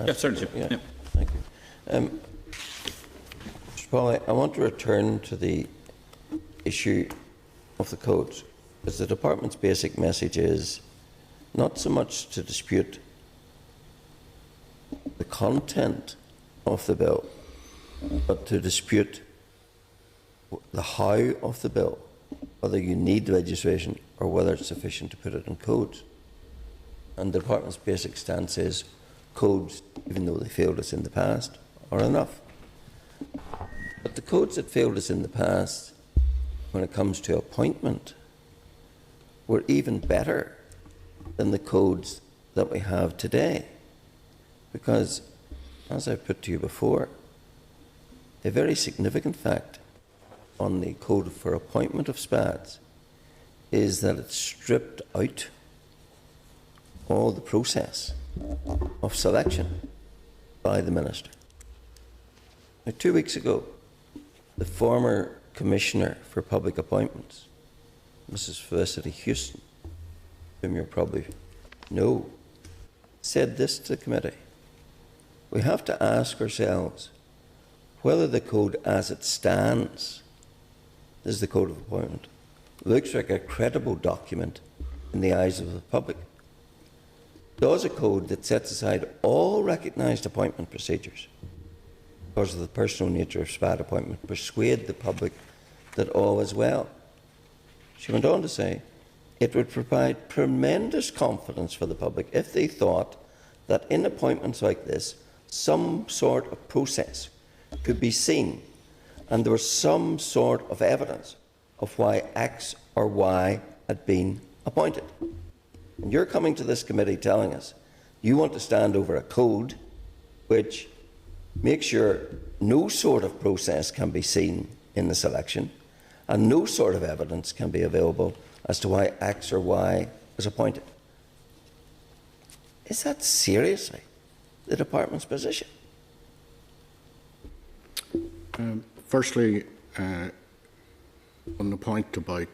Yes, certainly. Yeah. Thank you. Mr. Paul, I want to return to the issue of the codes, because the Department's basic message is not so much to dispute the content of the bill, but to dispute the how of the bill, whether you need legislation or whether it's sufficient to put it in codes. And the Department's basic stance is codes, even though they failed us in the past, are enough. But the codes that failed us in the past, when it comes to appointment, were even better than the codes that we have today. Because, as I put to you before, a very significant fact on the code for appointment of SpAds is that it stripped out all the process of selection by the Minister. Now, 2 weeks ago, the former Commissioner for Public Appointments, Mrs. Felicity Houston, whom you probably know, said this to the committee: we have to ask ourselves whether the code as it stands, this is the Code of Appointment, looks like a credible document in the eyes of the public. Does a code that sets aside all recognised appointment procedures because of the personal nature of SpAD appointment persuade the public that all is well? She went on to say, it would provide tremendous confidence for the public if they thought that in appointments like this, some sort of process could be seen and there was some sort of evidence of why X or Y had been appointed. And you're coming to this committee telling us you want to stand over a code which makes sure no sort of process can be seen in the selection and no sort of evidence can be available as to why X or Y was appointed. Is that seriously the Department's position? Firstly, on the point about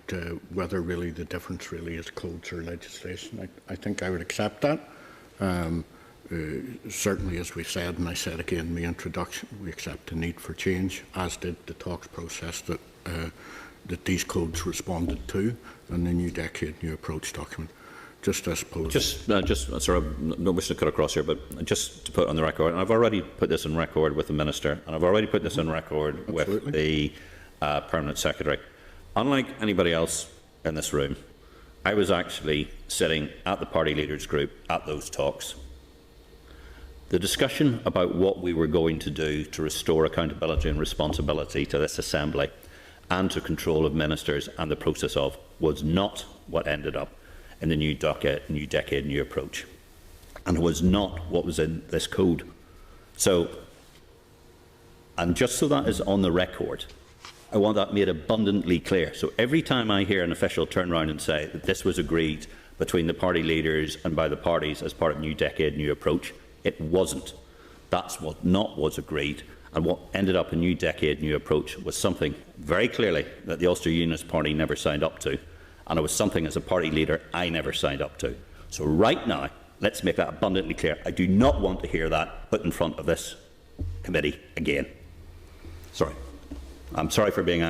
whether really the difference really is codes or legislation, I think I would accept that. Certainly, as we said, and I said again in my introduction, we accept the need for change, as did the talks process that that these codes responded to, and the New Decade, New Approach document. Just, I suppose. Just sort of, no wishing to cut across here, but just to put on the record, and I've already put this on record with the Minister, and I've already put this on record with the Permanent Secretary. Unlike anybody else in this room, I was actually sitting at the party leaders group at those talks. The discussion about what we were going to do to restore accountability and responsibility to this Assembly and to control of ministers and the process of was not what ended up in the New Decade, New Approach, and it was not what was in this code. So, and just so that is on the record, I want that made abundantly clear. So every time I hear an official turn around and say that this was agreed between the party leaders and by the parties as part of New Decade, New Approach, it wasn't. That's what not was agreed, and what ended up in New Decade, New Approach was something very clearly that the Ulster Unionist Party never signed up to, and it was something as a party leader I never signed up to. So right now, let's make that abundantly clear. I do not want to hear that put in front of this committee again. Sorry. I'm sorry for being angry.